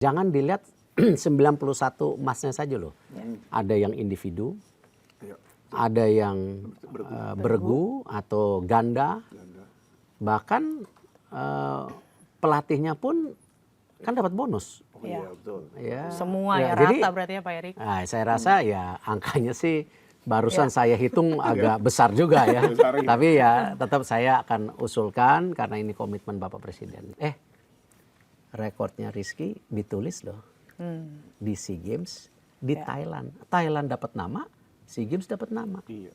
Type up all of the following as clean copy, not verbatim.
Jangan dilihat 91 emasnya saja loh. Ada yang individu, ada yang bergu atau ganda, bahkan pelatihnya pun kan dapat bonus. Oh iya, betul. Ya. Semua ya, jadi, rata berarti ya Pak Erik? Nah, saya rasa ya angkanya sih barusan saya hitung agak besar juga ya. Tapi ya tetap saya akan usulkan karena ini komitmen Bapak Presiden. Rekornya Rizky ditulis loh di SEA Games di Thailand. Thailand dapat nama, SEA Games dapat nama. Iya.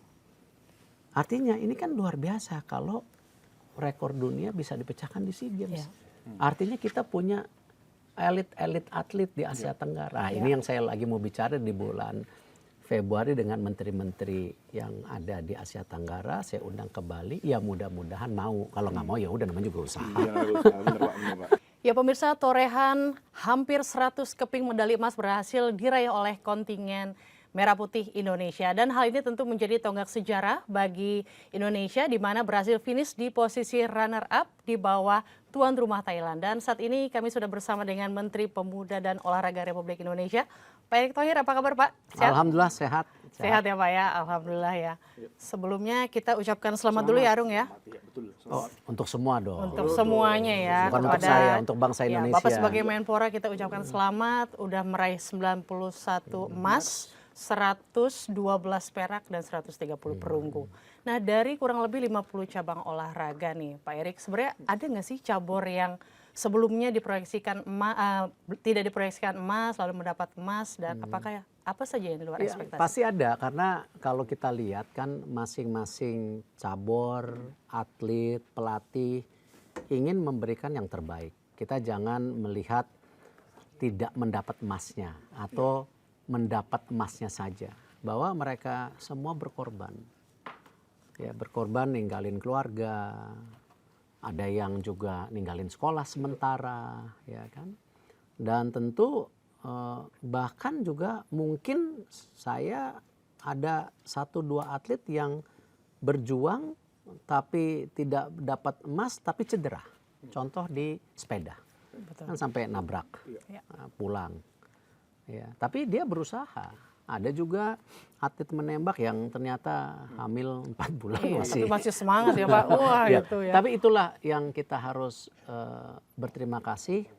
Artinya ini kan luar biasa kalau rekor dunia bisa dipecahkan di SEA Games. Artinya kita punya elit atlet di Asia Tenggara. Nah, ini yang saya lagi mau bicara di bulan Februari dengan menteri-menteri yang ada di Asia Tenggara. Saya undang ke Bali. Ya mudah-mudahan mau. Kalau nggak mau ya udah namanya juga usaha. Iya, bener, Pak. Ya pemirsa, torehan hampir 100 keping medali emas berhasil diraih oleh kontingen Merah Putih Indonesia. Dan hal ini tentu menjadi tonggak sejarah bagi Indonesia di mana berhasil finish di posisi runner-up di bawah tuan rumah Thailand. Dan saat ini kami sudah bersama dengan Menteri Pemuda dan Olahraga Republik Indonesia, Pak Erick Thohir. Apa kabar Pak? Sehat? Alhamdulillah sehat. Sehat ya Pak ya, Alhamdulillah ya. Sebelumnya kita ucapkan selamat dulu ya Arung ya. Oh, untuk semua dong. Untuk semuanya ya. Bukan untuk saya, untuk bangsa ya, Indonesia. Bapak sebagai Menpora kita ucapkan selamat, udah meraih 91 emas, 112 perak dan 130 perunggu. Nah dari kurang lebih 50 cabang olahraga nih Pak Erick, sebenarnya ada nggak sih cabur yang sebelumnya diproyeksikan tidak diproyeksikan emas lalu mendapat emas dan apakah apa saja yang di luar ekspektasi? Pasti ada karena kalau kita lihat kan masing-masing cabur, atlet, pelatih ingin memberikan yang terbaik. Kita jangan melihat tidak mendapat emasnya atau mendapat emasnya saja, bahwa mereka semua berkorban. Ya, berkorban ninggalin keluarga, ada yang juga ninggalin sekolah sementara, ya kan. Dan tentu bahkan juga mungkin saya ada 1-2 atlet yang berjuang tapi tidak dapat emas tapi cedera. Contoh di sepeda. Betul. Kan sampai nabrak, pulang. Ya, tapi dia berusaha. Ada juga atlet menembak yang ternyata hamil 4 bulan masih semangat ya Pak. Wah, ya, itu ya. Tapi itulah yang kita harus berterima kasih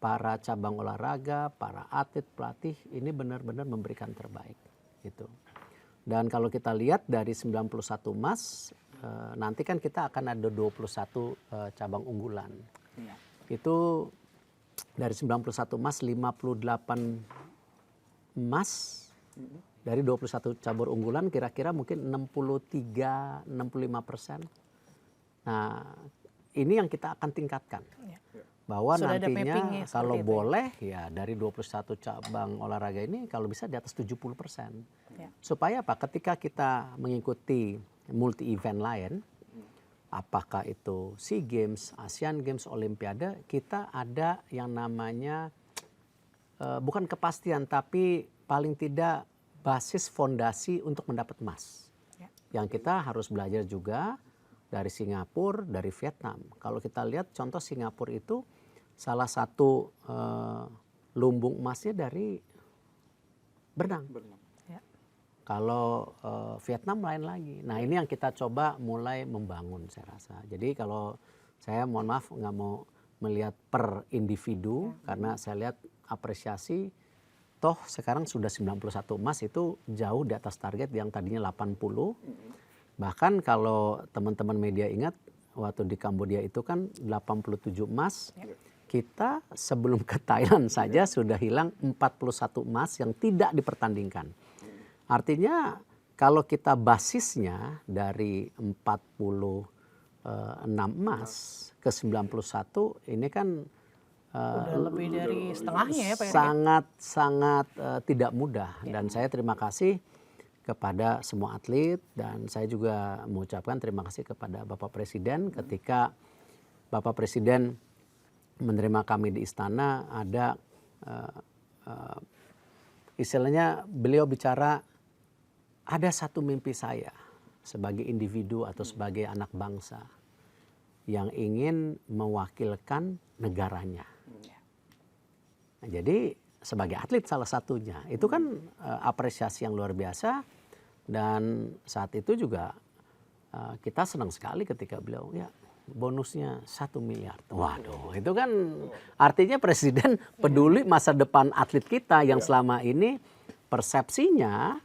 para cabang olahraga, para atlet, pelatih ini benar-benar memberikan terbaik gitu. Dan kalau kita lihat dari 91 emas nanti kan kita akan ada 21 cabang unggulan. Itu dari 91 emas 58 emas dari 21 cabur unggulan kira-kira mungkin 63-65%. Nah, ini yang kita akan tingkatkan. Bahwa sudah nantinya kalau boleh ya dari 21 cabang olahraga ini kalau bisa di atas 70%. Supaya apa? Ketika kita mengikuti multi event lain, apakah itu SEA Games, Asian Games, Olimpiade, kita ada yang namanya bukan kepastian tapi paling tidak basis fondasi untuk mendapat emas. Yang kita harus belajar juga dari Singapura, dari Vietnam. Kalau kita lihat contoh Singapura itu salah satu lumbung emasnya dari berenang. Kalau Vietnam lain lagi. Nah ini yang kita coba mulai membangun saya rasa. Jadi kalau saya mohon maaf nggak mau melihat per individu karena saya lihat apresiasi toh sekarang sudah 91 emas itu jauh di atas target yang tadinya 80. Bahkan kalau teman-teman media ingat waktu di Kambodia itu kan 87 emas. Kita sebelum ke Thailand saja sudah hilang 41 emas yang tidak dipertandingkan. Artinya kalau kita basisnya dari 46 emas ke 91 ini kan udah lebih dari setengahnya ya Pak Erick. Sangat tidak mudah dan saya terima kasih kepada semua atlet dan saya juga mengucapkan terima kasih kepada Bapak Presiden ketika Bapak Presiden menerima kami di istana ada istilahnya beliau bicara ada satu mimpi saya sebagai individu atau sebagai anak bangsa yang ingin mewakilkan negaranya. jadi sebagai atlet salah satunya itu kan apresiasi yang luar biasa, dan saat itu juga kita senang sekali ketika beliau ya bonusnya 1 miliar. Waduh, itu kan artinya presiden peduli masa depan atlet kita yang selama ini persepsinya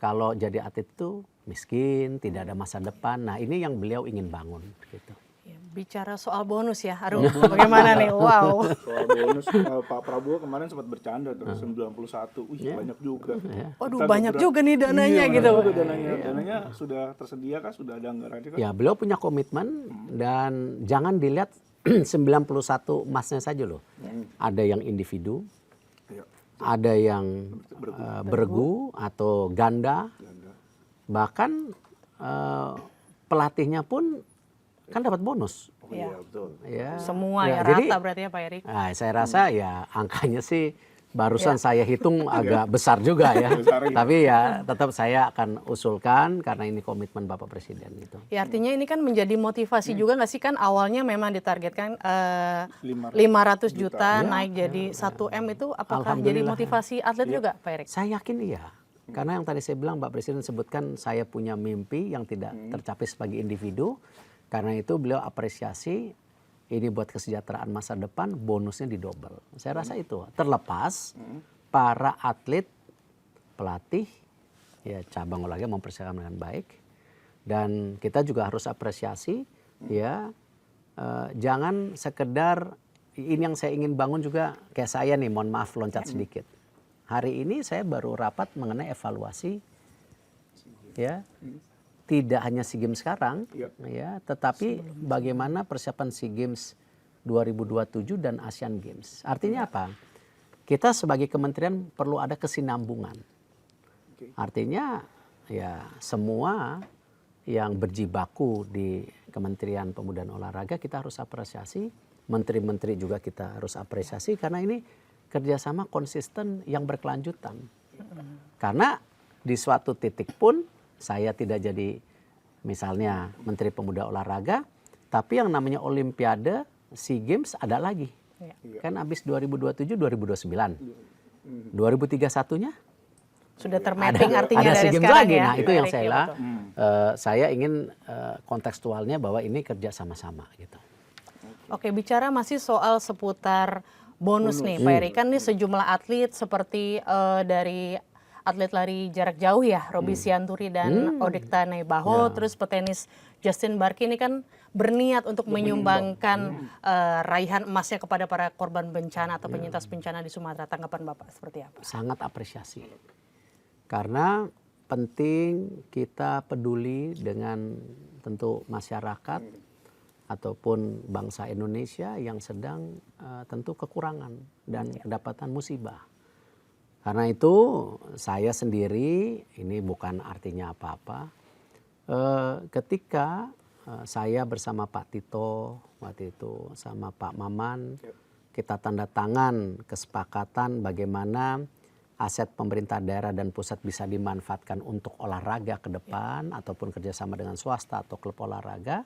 kalau jadi atlet itu miskin, tidak ada masa depan. Nah, ini yang beliau ingin bangun gitu. Ya, bicara soal bonus ya, Arum, bagaimana nih? Wow. Soal bonus, Pak Prabowo kemarin sempat bercanda tuh 91, banyak juga. Waduh, banyak juga nih dananya Iya, gitu. banyak juga dananya sudah tersedia kan, sudah ada anggarannya kan? Ya, beliau punya komitmen dan jangan dilihat 91 emasnya saja loh. Ada yang individu, Iya. ada yang bergu atau ganda, bahkan pelatihnya pun kan dapat bonus. Oh iya, betul. Ya. Semua Ya, ya, jadi, rata berarti ya Pak Erik. Nah, saya rasa ya angkanya sih barusan saya hitung agak besar juga ya. Besar, ya. Tapi ya tetap saya akan usulkan karena ini komitmen Bapak Presiden gitu. Ya artinya ini kan menjadi motivasi juga nggak sih, kan awalnya memang ditargetkan 500 juta naik jadi 1 M, itu apakah jadi Alhamdulillah. motivasi atlet juga Pak Erik? Saya yakin iya. Karena yang tadi saya bilang Pak Presiden sebutkan saya punya mimpi yang tidak tercapai sebagai individu. Karena itu beliau apresiasi ini buat kesejahteraan masa depan, bonusnya didobel. Saya rasa itu terlepas para atlet, pelatih, ya cabang olahraga mempersiapkan dengan baik, dan kita juga harus apresiasi ya jangan sekedar ini yang saya ingin bangun juga kayak saya nih, mohon maaf loncat sedikit. Hari ini saya baru rapat mengenai evaluasi ya. Tidak hanya SEA Games sekarang, ya, tetapi bagaimana persiapan SEA Games 2027 dan Asian Games. Artinya apa? Kita sebagai kementerian perlu ada kesinambungan. Artinya ya semua yang berjibaku di Kementerian Pemuda dan Olahraga kita harus apresiasi. Menteri-menteri juga kita harus apresiasi karena ini kerjasama konsisten yang berkelanjutan. Karena di suatu titik pun saya tidak jadi misalnya Menteri Pemuda Olahraga, tapi yang namanya Olimpiade, SEA Games ada lagi. Kan habis 2027, 2029. 2031-nya? Sudah termapping artinya ada dari SEA Games sekarang lagi. ya. Nah, itu yang Erik, saya ya, bilang. betul. Saya ingin kontekstualnya bahwa ini kerja sama-sama gitu. Oke, bicara masih soal seputar bonus nih Pak Erik. Kan nih sejumlah atlet seperti dari atlet lari jarak jauh ya, Roby Sianturi dan Odekta Nebaho, terus petenis Justin Barki ini kan berniat untuk menyumbangkan raihan emasnya kepada para korban bencana atau penyintas bencana di Sumatera. Tanggapan Bapak seperti apa? Sangat apresiasi. Karena penting kita peduli dengan tentu masyarakat ataupun bangsa Indonesia yang sedang tentu kekurangan dan kedapatan musibah. Karena itu saya sendiri, ini bukan artinya apa-apa, ketika saya bersama Pak Tito waktu itu sama Pak Maman, kita tanda tangan kesepakatan bagaimana aset pemerintah daerah dan pusat bisa dimanfaatkan untuk olahraga ke depan ataupun kerjasama dengan swasta atau klub olahraga.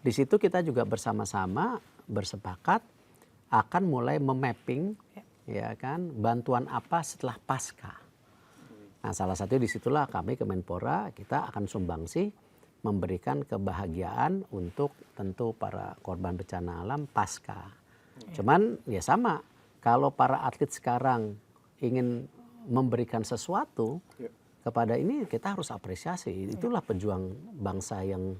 Di situ kita juga bersama-sama bersepakat akan mulai memapping ya kan bantuan apa setelah pasca. Nah, salah satu disitulah kami Kemenpora kita akan sumbangsi memberikan kebahagiaan untuk tentu para korban bencana alam pasca. Cuman ya sama, kalau para atlet sekarang ingin memberikan sesuatu kepada ini kita harus apresiasi. Itulah pejuang bangsa yang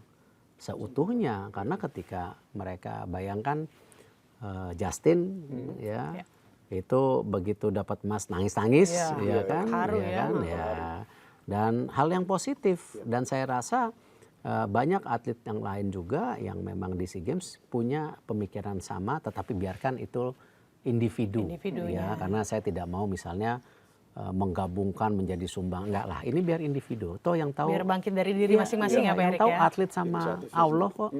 seutuhnya, karena ketika mereka bayangkan Justin ya itu begitu dapat emas nangis-nangis ya kan, haru ya kan ya. Dan hal yang positif, dan saya rasa banyak atlet yang lain juga yang memang di SEA Games punya pemikiran sama, tetapi biarkan itu individu ya, karena saya tidak mau misalnya menggabungkan menjadi sumbang, enggak lah, ini biar individu toh yang tahu, biar bangkit dari diri masing-masing ya Pak yang Erik tahu ya. atlet sama Allah kok.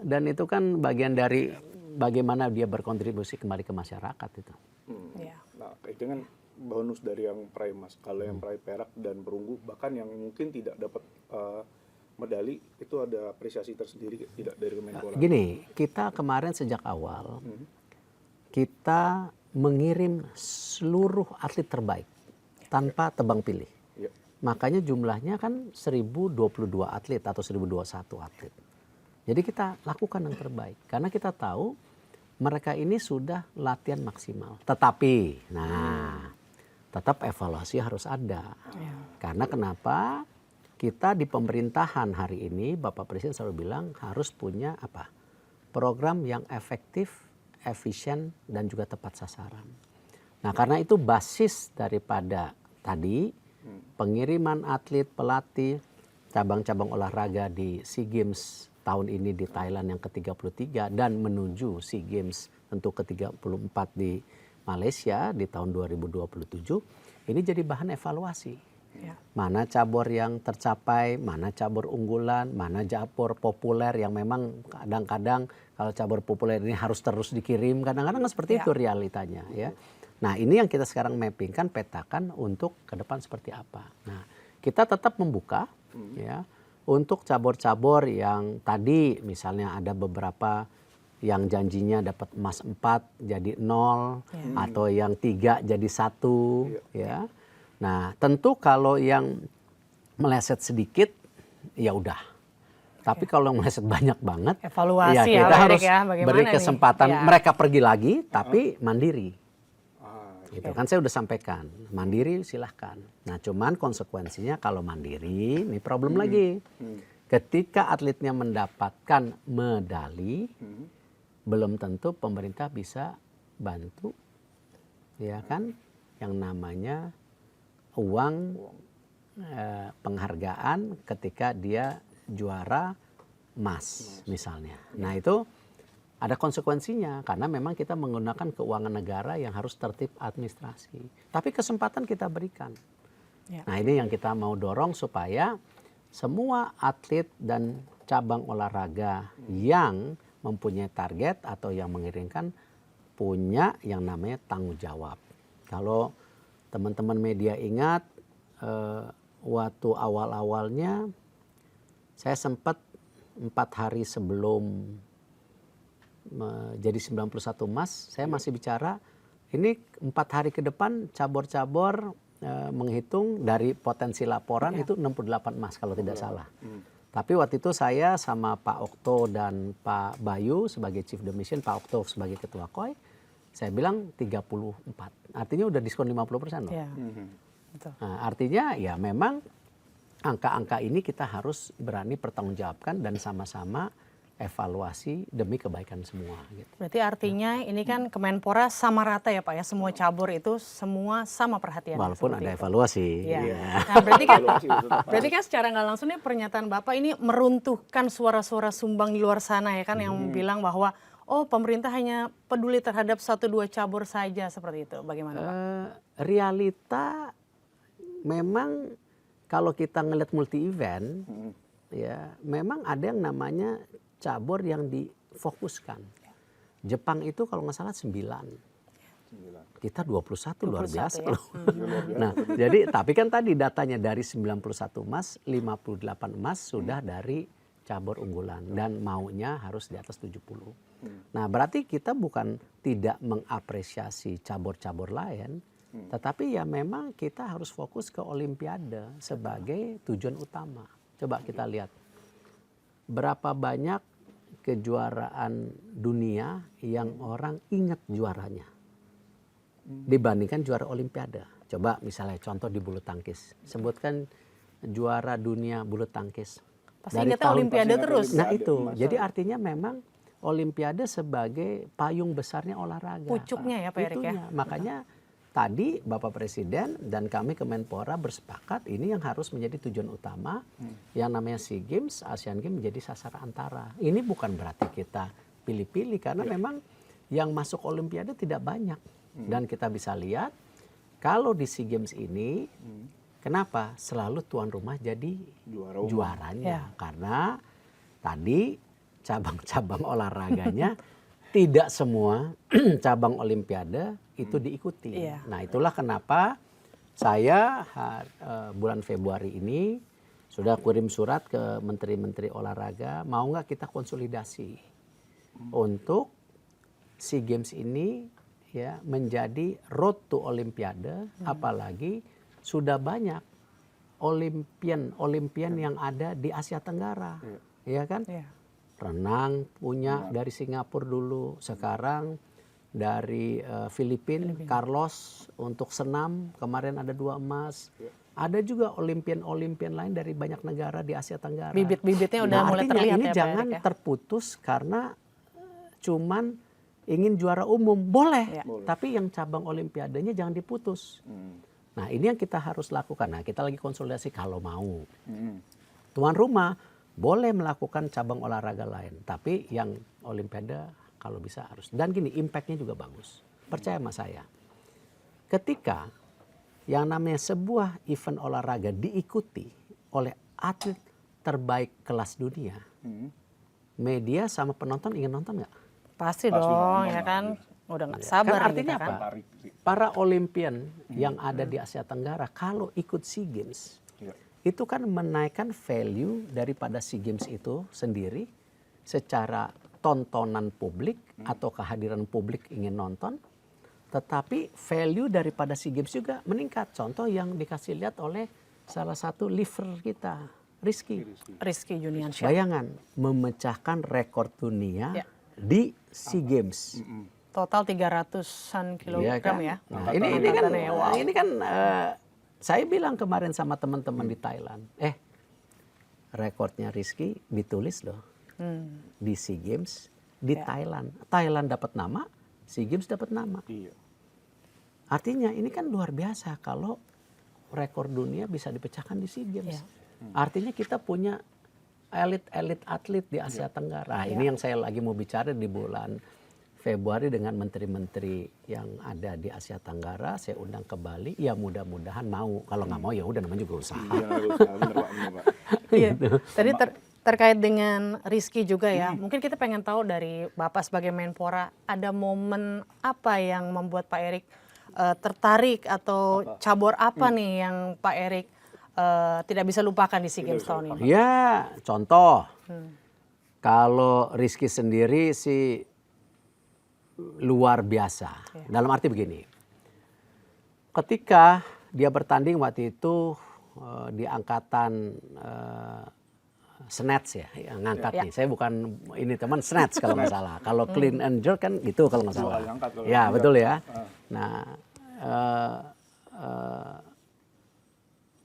Dan itu kan bagian dari bagaimana dia berkontribusi kembali ke masyarakat itu. Nah, itu kan bonus dari yang peraih emas. Kalau yang peraih perak dan perunggu, bahkan yang mungkin tidak dapat medali, itu ada apresiasi tersendiri tidak dari Kemenpora? Gini, kita kemarin sejak awal kita mengirim seluruh atlet terbaik tanpa tebang pilih. Ya. Makanya jumlahnya kan 1022 atlet atau 1021 atlet. Jadi kita lakukan yang terbaik karena kita tahu mereka ini sudah latihan maksimal. Tetapi, tetap evaluasi harus ada. Karena kenapa? Kita di pemerintahan hari ini, Bapak Presiden selalu bilang harus punya apa? Program yang efektif, efisien, dan juga tepat sasaran. Nah, karena itu basis daripada tadi pengiriman atlet, pelatih, cabang-cabang olahraga di SEA Games tahun ini di Thailand yang ke-33 dan menuju SEA Games tentu ke-34 di Malaysia di tahun 2027, ini jadi bahan evaluasi. Mana cabur yang tercapai, mana cabur unggulan, mana cabur populer yang memang kadang-kadang kalau cabur populer ini harus terus dikirim, kadang-kadang seperti itu realitanya ya. Nah, ini yang kita sekarang mappingkan, petakan untuk ke depan seperti apa. Nah, kita tetap membuka ya untuk cabur-cabur yang tadi misalnya ada beberapa yang janjinya dapat emas 4 jadi 0 atau yang 3 jadi 1 ya. Nah, tentu kalau yang meleset sedikit ya udah. Tapi kalau yang meleset banyak banget, evaluasi ya kita harus beri bagaimana kesempatan nih? mereka pergi lagi, tapi mandiri. Gitu kan saya udah sampaikan, mandiri silahkan. Nah, cuman konsekuensinya kalau mandiri, ini problem lagi. Ketika atletnya mendapatkan medali, belum tentu pemerintah bisa bantu, ya kan, yang namanya uang penghargaan ketika dia juara emas misalnya. Nah, itu ada konsekuensinya karena memang kita menggunakan keuangan negara yang harus tertib administrasi. Tapi kesempatan kita berikan. Nah, ini yang kita mau dorong supaya semua atlet dan cabang olahraga yang mempunyai target atau yang mengirimkan punya yang namanya tanggung jawab. Kalau teman-teman media ingat waktu awal-awalnya saya sempat 4 hari sebelum jadi 91 emas, saya masih bicara ini 4 hari ke depan cabur-cabur menghitung dari potensi laporan itu 68 emas kalau tidak salah. Tapi waktu itu saya sama Pak Okto dan Pak Bayu sebagai Chief the Mission, Pak Okto sebagai Ketua KOI, saya bilang 34. Artinya udah diskon 50% loh. Betul. Nah, artinya ya memang angka-angka ini kita harus berani pertanggungjawabkan dan sama-sama evaluasi demi kebaikan semua. Gitu. Berarti artinya ini kan Kemenpora sama rata ya Pak ya, semua cabur itu semua sama perhatian. Walaupun ada evaluasi. Nah, berarti kan secara nggak langsung nih pernyataan Bapak ini meruntuhkan suara-suara sumbang di luar sana ya kan yang bilang bahwa oh pemerintah hanya peduli terhadap 1-2 cabur saja seperti itu. Bagaimana Pak? Realita memang kalau kita ngelihat multi event ya memang ada yang namanya cabur yang difokuskan. Jepang itu kalau nggak salah 9. Kita 21 luar biasa ya. loh. Nah, jadi tapi kan tadi datanya dari 91 emas, 58 emas sudah dari cabur unggulan dan maunya harus di atas 70. Nah, berarti kita bukan tidak mengapresiasi cabur-cabur lain, tetapi ya memang kita harus fokus ke Olimpiade sebagai tujuan utama. Coba kita lihat berapa banyak kejuaraan dunia yang orang ingat juaranya dibandingkan juara Olimpiade. Coba misalnya contoh di bulu tangkis, sebutkan juara dunia bulu tangkis. Pasti ingatnya Olimpiade terus. Nah itu, jadi artinya memang Olimpiade sebagai payung besarnya olahraga. Pucuknya ya Pak Erik ya. Makanya tadi Bapak Presiden dan kami Kemenpora bersepakat ini yang harus menjadi tujuan utama. Yang namanya SEA Games, Asian Games menjadi sasaran antara. Ini bukan berarti kita pilih-pilih karena memang yang masuk Olimpiade tidak banyak. Dan kita bisa lihat kalau di SEA Games ini kenapa selalu tuan rumah jadi juaranya. Karena tadi cabang-cabang olahraganya tidak semua cabang Olimpiade itu diikuti. Nah itulah kenapa saya bulan Februari ini sudah kirim surat ke menteri-menteri olahraga, mau nggak kita konsolidasi untuk SEA Games ini ya menjadi road to Olimpiade, apalagi sudah banyak Olimpian yang ada di Asia Tenggara, ya kan? Iya. Renang punya dari Singapura dulu, sekarang dari Filipina, Carlos untuk senam kemarin ada 2 emas. Ada juga Olimpian lain dari banyak negara di Asia Tenggara. Bibit-bibitnya udah mulai artinya terlihat ini ya Pak jangan Erik ya? terputus karena cuman ingin juara umum, boleh. Ya. Tapi yang cabang Olimpiadanya jangan diputus. Nah ini yang kita harus lakukan. Nah kita lagi konsolidasi kalau mau. Tuan rumah boleh melakukan cabang olahraga lain. Tapi yang Olimpiade kalau bisa harus. Dan gini, impact-nya juga bagus. Percaya sama saya. Ketika yang namanya sebuah event olahraga diikuti oleh atlet terbaik kelas dunia, media sama penonton ingin nonton nggak? Pasti Pasti dong nonton ya lah, kan. iya. Udah nggak Kan sabar artinya kita kan. apa? Para Olimpian yang ada di Asia Tenggara kalau ikut SEA Games, itu kan menaikkan value daripada SEA Games itu sendiri secara tontonan publik atau kehadiran publik ingin nonton, tetapi value daripada SEA Games juga meningkat. Contoh yang dikasih lihat oleh salah satu liver kita, Rizky Juniansyah. Bayangan memecahkan rekor dunia Ya. di SEA Games. Total 300-an Iya kilogram kan? ya. Nah, ini kan Angkatannya, wow. ini kan saya bilang kemarin sama teman-teman di Thailand, rekornya Rizky ditulis loh di SEA Games di Thailand. Thailand dapat nama, SEA Games dapat nama. Iya. Artinya ini kan luar biasa kalau rekor dunia bisa dipecahkan di SEA Games. Artinya kita punya elit atlet di Asia Tenggara. Nah, ini yang saya lagi mau bicara di bulan Februari dengan menteri-menteri yang ada di Asia Tenggara. Saya undang ke Bali. Ya mudah-mudahan mau. Kalau nggak mau ya udah namanya juga usaha. Iya, bener Pak, bener Pak. Iya. Tadi terkait dengan Rizky juga ya. Mungkin kita pengen tahu dari Bapak sebagai Menpora, ada momen apa yang membuat Pak Erik tertarik atau cabur apa nih yang Pak Erik tidak bisa lupakan di SEA Games tahun ini? Ya contoh. Kalau Rizky sendiri sih luar biasa. Dalam arti begini. Ketika dia bertanding waktu itu di angkatan snatch ya, yang ngangkat nih. Saya bukan ini teman snatch kalau nggak salah. Kalau clean and jerk kan itu kalau nggak salah. Ya betul ya. Nah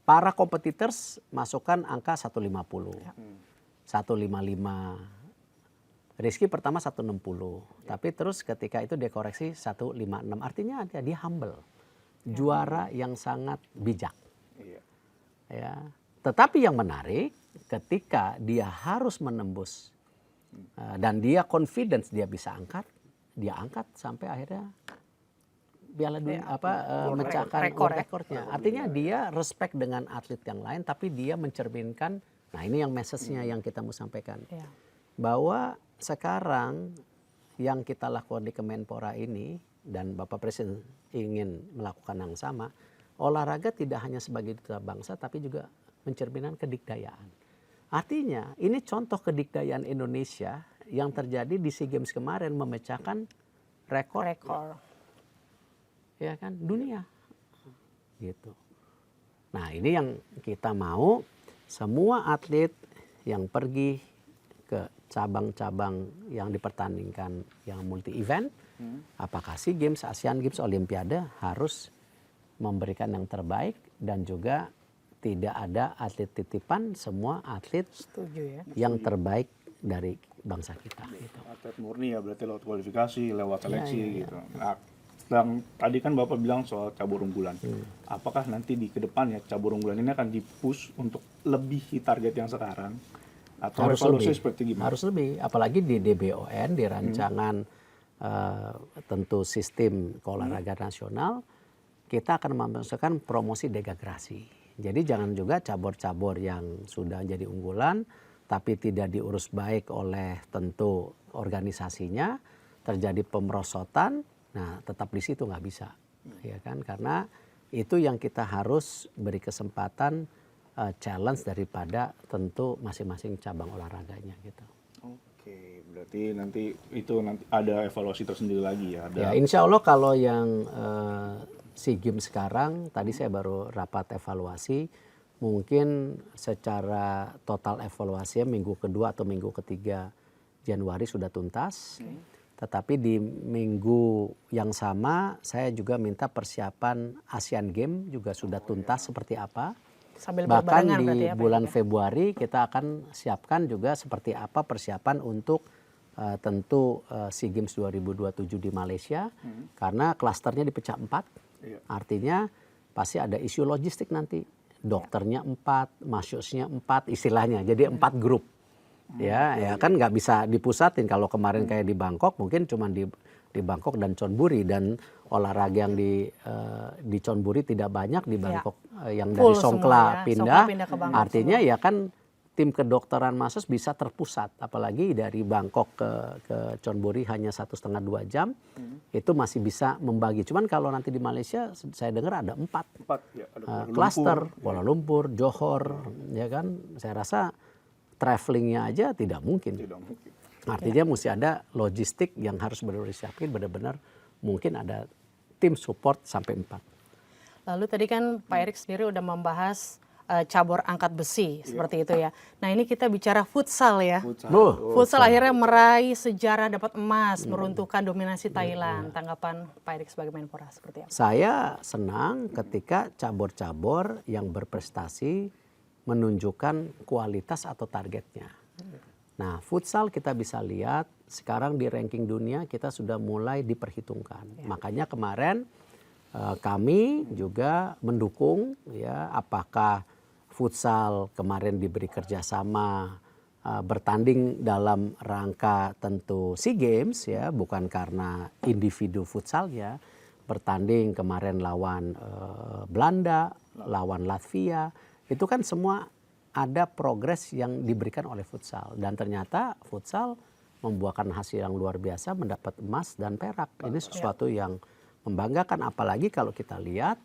para competitors masukkan angka 150, 155. Rizky pertama 160, tapi terus ketika itu dikoreksi 156. Artinya dia humble, juara yang sangat bijak. Ya. Tetapi yang menarik ketika dia harus menembus dan dia confidence dia bisa angkat, dia angkat sampai akhirnya Piala Dunia mecahkan rekornya. Artinya dia respect dengan atlet yang lain, tapi dia mencerminkan. Nah ini yang message-nya yang kita mau sampaikan, bahwa sekarang yang kita lakukan di Kemenpora ini dan Bapak Presiden ingin melakukan yang sama, olahraga tidak hanya sebagai duta bangsa tapi juga mencerminkan kedikdayaan. Artinya ini contoh kedikdayaan Indonesia yang terjadi di SEA Games kemarin memecahkan rekor. Ya kan dunia gitu. Nah ini yang kita mau semua atlet yang pergi ke cabang-cabang yang dipertandingkan yang multi event, apakah SEA Games, Asian Games, Olimpiade harus memberikan yang terbaik dan juga tidak ada atlet titipan, semua atlet yang terbaik dari bangsa kita. Gitu. Atlet murni ya berarti lewat kualifikasi, lewat seleksi gitu. Nah, yang tadi kan Bapak bilang soal cabur unggulan. Apakah nanti di kedepannya cabur unggulan ini akan dipush untuk lebihi target yang sekarang? Atau Harus evaluasi lebih, seperti gimana? harus lebih. Apalagi di DBON, di rancangan tentu sistem keolahragaan nasional, kita akan memasukkan promosi degrasi. Jadi jangan juga cabur-cabur yang sudah jadi unggulan, tapi tidak diurus baik oleh tentu organisasinya, terjadi pemerosotan. Nah, tetap di situ nggak bisa, ya kan? Karena itu yang kita harus beri kesempatan challenge daripada tentu masing-masing cabang olahraganya gitu. Oke, berarti nanti ada evaluasi tersendiri lagi ya. Ya, insya Allah kalau yang SEA Games sekarang, tadi saya baru rapat evaluasi, mungkin secara total evaluasinya minggu kedua atau minggu ketiga Januari sudah tuntas. Tetapi di minggu yang sama saya juga minta persiapan Asian Games juga sudah tuntas seperti apa. Sambil Bahkan berbarengan di berarti ya, Pak bulan Erik ya? Februari kita akan siapkan juga seperti apa persiapan untuk tentu SEA Games 2027 di Malaysia. Karena klasternya dipecah 4. Iya. Artinya pasti ada isu logistik nanti. Dokternya 4, masyusnya 4 istilahnya. Jadi 4 grup. Ya kan nggak bisa dipusatin. Kalau kemarin kayak di Bangkok mungkin cuma di Bangkok dan Chonburi, dan olahraga yang di Chonburi tidak banyak, di Bangkok yang dari Full Songkla semua ya. pindah. Songkla pindah ke Bangkok Artinya ya kan tim kedokteran Masus bisa terpusat, apalagi dari Bangkok ke Chonburi hanya 1,5-2 jam, itu masih bisa membagi. Cuman kalau nanti di Malaysia saya dengar ada 4 Ya, ada klaster, Kuala Lumpur, Johor, ya kan. Saya rasa travelingnya aja tidak mungkin. Tidak mungkin. Artinya mesti ada logistik yang harus benar-benar disiapin, benar-benar mungkin ada tim support sampai 4. Lalu tadi kan Pak Erik sendiri udah membahas cabur angkat besi seperti itu ya. Nah ini kita bicara futsal ya. Futsal akhirnya meraih sejarah dapat emas, meruntuhkan dominasi Thailand. Tanggapan Pak Erik sebagai Menpora seperti apa? Saya senang ketika cabur-cabur yang berprestasi menunjukkan kualitas atau targetnya. Nah, futsal kita bisa lihat sekarang di ranking dunia kita sudah mulai diperhitungkan. Makanya kemarin kami juga mendukung ya, apakah futsal kemarin diberi kerjasama bertanding dalam rangka tentu SEA Games ya, bukan karena individu futsalnya, bertanding kemarin lawan Belanda, lawan Latvia, itu kan semua ada progres yang diberikan oleh futsal, dan ternyata futsal membuahkan hasil yang luar biasa, mendapat emas dan perak. Ini sesuatu yang membanggakan, apalagi kalau kita lihat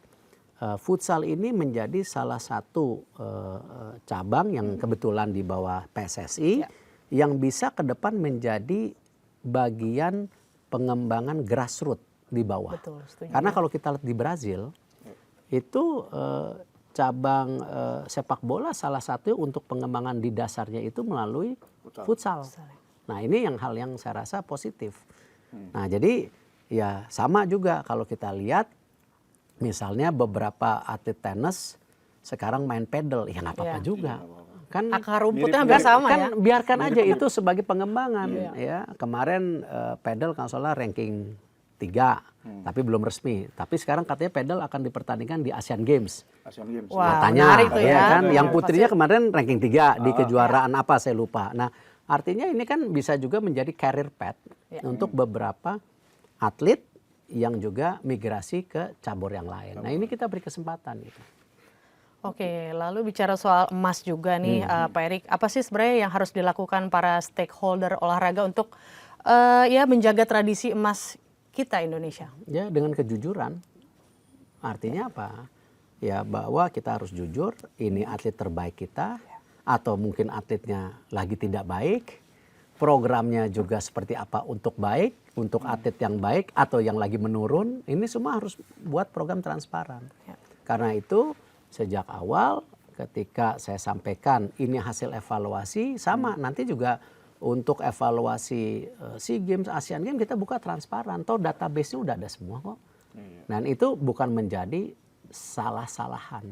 futsal ini menjadi salah satu cabang yang kebetulan di bawah PSSI yang bisa ke depan menjadi bagian pengembangan grassroots di bawah. Betul, setuju. Karena kalau kita lihat di Brazil itu cabang sepak bola salah satu untuk pengembangan di dasarnya itu melalui futsal. Nah ini hal yang saya rasa positif. Nah jadi ya sama juga kalau kita lihat misalnya beberapa atlet tenis sekarang main pedal, ya nggak apa-apa juga. Kan akar rumputnya hampir sama kan ya. biarkan aja itu sebagai pengembangan ya. Kemarin pedal kalau salah ranking 3, tapi belum resmi. Tapi sekarang katanya pedal akan dipertandingkan di Asian Games. Asian Games. Wah, Katanya menarik tuh ya. kan. Yang putrinya kemarin ranking 3 di kejuaraan apa saya lupa. Nah, artinya ini kan bisa juga menjadi career path untuk beberapa atlet yang juga migrasi ke cabur yang lain. Nah, ini kita beri kesempatan gitu. Oke, lalu bicara soal emas juga nih Pak Erik, apa sih sebenarnya yang harus dilakukan para stakeholder olahraga untuk ya menjaga tradisi emas kita Indonesia? Ya, dengan kejujuran. Artinya apa? Ya, bahwa kita harus jujur, ini atlet terbaik kita, atau mungkin atletnya lagi tidak baik, programnya juga seperti apa untuk baik, untuk atlet yang baik atau yang lagi menurun, ini semua harus buat program transparan. Karena itu sejak awal ketika saya sampaikan ini hasil evaluasi, sama nanti juga untuk evaluasi SEA Games, Asian Games kita buka transparan. Toh database-nya udah ada semua kok. Dan itu bukan menjadi salah-salahan.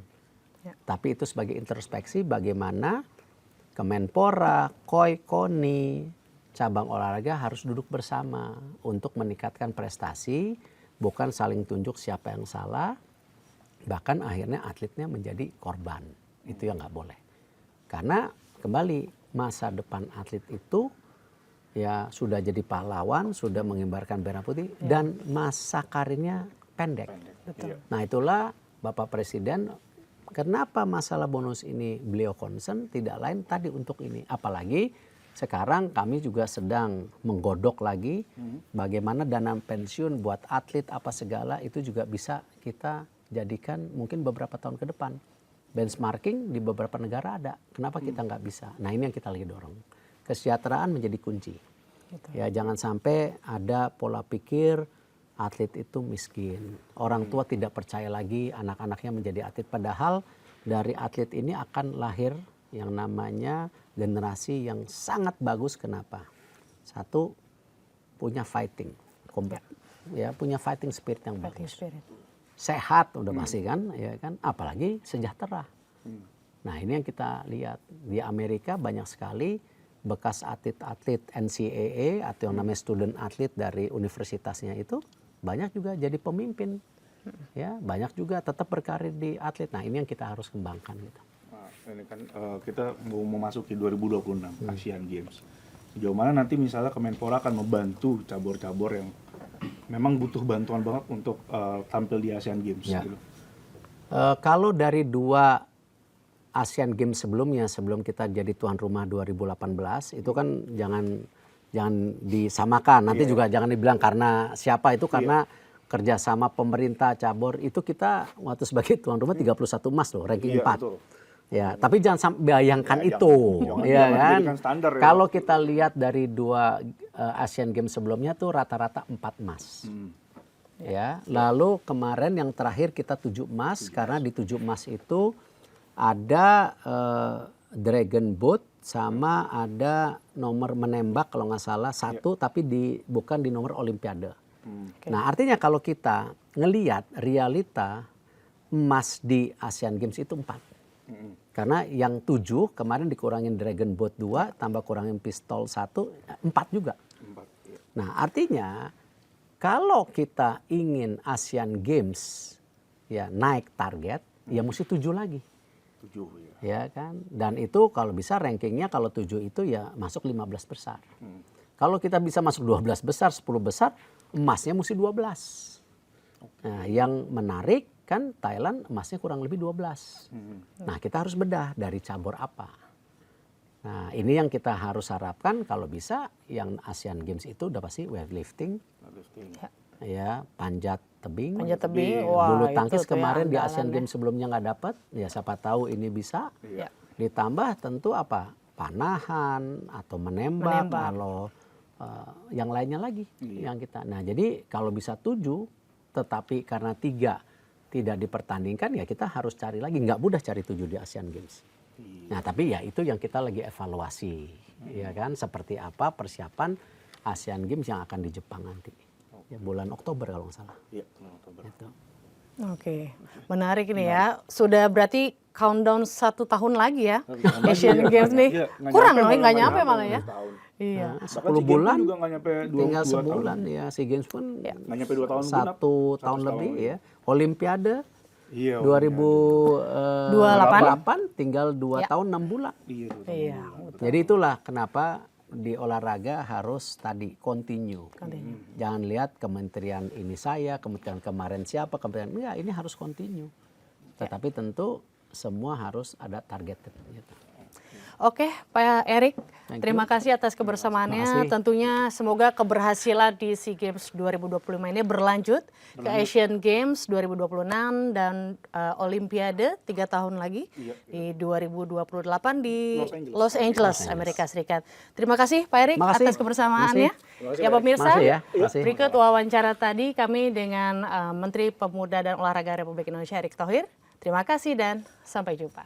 Tapi itu sebagai introspeksi bagaimana Kemenpora, KOI, KONI, cabang olahraga harus duduk bersama untuk meningkatkan prestasi, bukan saling tunjuk siapa yang salah, bahkan akhirnya atletnya menjadi korban. Itu yang nggak boleh. Karena kembali masa depan atlet itu ya sudah jadi pahlawan, sudah mengibarkan merah putih, dan masa karirnya pendek. Betul. Nah itulah Bapak Presiden, kenapa masalah bonus ini beliau concern, tidak lain tadi untuk ini. Apalagi sekarang kami juga sedang menggodok lagi bagaimana dana pensiun buat atlet apa segala itu juga bisa kita jadikan mungkin beberapa tahun ke depan. Benchmarking di beberapa negara ada, kenapa kita nggak bisa? Nah ini yang kita lagi dorong. kesejahteraan menjadi kunci. Ya, jangan sampai ada pola pikir atlet itu miskin. Orang tua tidak percaya lagi anak-anaknya menjadi atlet. Padahal dari atlet ini akan lahir yang namanya generasi yang sangat bagus. Kenapa? Satu, punya fighting combat. Ya, punya fighting spirit yang bagus. Sehat udah pasti kan, ya kan? Apalagi sejahtera. Nah, ini yang kita lihat di Amerika banyak sekali bekas atlet-atlet NCAA atau yang namanya student atlet dari universitasnya itu banyak juga jadi pemimpin, ya banyak juga tetap berkarir di atlet. Nah, ini yang kita harus kembangkan gitu. Nah, ini kan kita mau memasuki 2026 Asian Games. Sejauh mana nanti misalnya Kemenpora akan membantu cabur-cabur yang memang butuh bantuan banget untuk tampil di Asian Games? Ya. Gitu. Kalau dari 2 Asian Games sebelumnya, sebelum kita jadi tuan rumah 2018, itu kan jangan disamakan. Nanti juga jangan dibilang karena siapa itu, karena kerjasama pemerintah cabur itu kita waktu sebagai tuan rumah 31 emas loh, ranking 4. Betul. Ya, tapi jangan bayangkan itu, ya kan? Standar, ya. Kalau kita lihat dari 2 Asian Games sebelumnya tuh rata-rata 4 emas. Ya, lalu kemarin yang terakhir kita 7 emas, karena di 7 emas itu ada dragon boat sama ada nomor menembak kalau nggak salah 1, tapi bukan di nomor olimpiade. Nah, artinya kalau kita ngelihat realita emas di Asian Games itu 4. Karena yang 7 kemarin dikurangin dragon boat 2 tambah kurangin pistol 1, 4 juga. Nah, artinya kalau kita ingin Asian Games ya naik target, ya mesti 7 lagi. 7 ya kan, dan itu kalau bisa rankingnya kalau 7 itu ya masuk 15 besar. Kalau kita bisa masuk 12 besar, 10 besar, emasnya mesti 12. Nah, yang menarik kan Thailand emasnya kurang lebih 12. Nah, kita harus bedah dari cabur apa. Nah, ini yang kita harus harapkan kalau bisa yang Asian Games itu udah pasti weightlifting. Ya, panjat tebing, Wah, bulu tangkis itu kemarin di ya, Asian Games sebelumnya nggak dapat, ya siapa tahu ini bisa. Ditambah tentu apa, panahan atau menembak. Kalau yang lainnya lagi yang kita. Nah, jadi kalau bisa 7, tetapi karena 3 tidak dipertandingkan, ya kita harus cari lagi. Nggak mudah cari 7 di Asian Games. Nah, tapi ya itu yang kita lagi evaluasi, ya kan, seperti apa persiapan Asian Games yang akan di Jepang nanti. Ya, bulan Oktober kalau nggak salah. Iya, Oktober. Gitu. Oke, menarik ini ya. Sudah berarti countdown 1 tahun lagi ya Asian Games nih. Kurang loh, nggak nyampe malah ya. Iya. 10 bulan juga nggak nyampe 2 tinggal tahun. sebulan ya. SEA Games pun Nggak nyampe 2 tahun. 1 tahun lebih ya. Olimpiade 2028 tinggal 2 tahun 6 bulan. Iya. Jadi itulah kenapa di olahraga harus tadi continue. Jangan lihat kementerian ini saya, kementerian kemarin siapa, kementerian enggak, ini harus continue. Tetapi tentu semua harus ada target gitu. Oke, Pak Erik, terima kasih atas kebersamaannya. Tentunya semoga keberhasilan di SEA Games 2025 ini berlanjut ke Asian Games 2026 dan Olimpiade 3 tahun lagi di 2028 di Los Angeles, Amerika Serikat. Terima kasih Pak Erik atas kebersamaannya. Ya pemirsa, berikut wawancara tadi kami dengan Menteri Pemuda dan Olahraga Republik Indonesia Erick Thohir. Terima kasih dan sampai jumpa.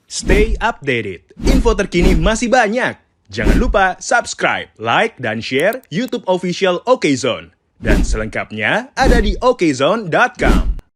Stay updated. Info terkini masih banyak. Jangan lupa subscribe, like, dan share YouTube official OKZone. Dan selengkapnya ada di okezone.com.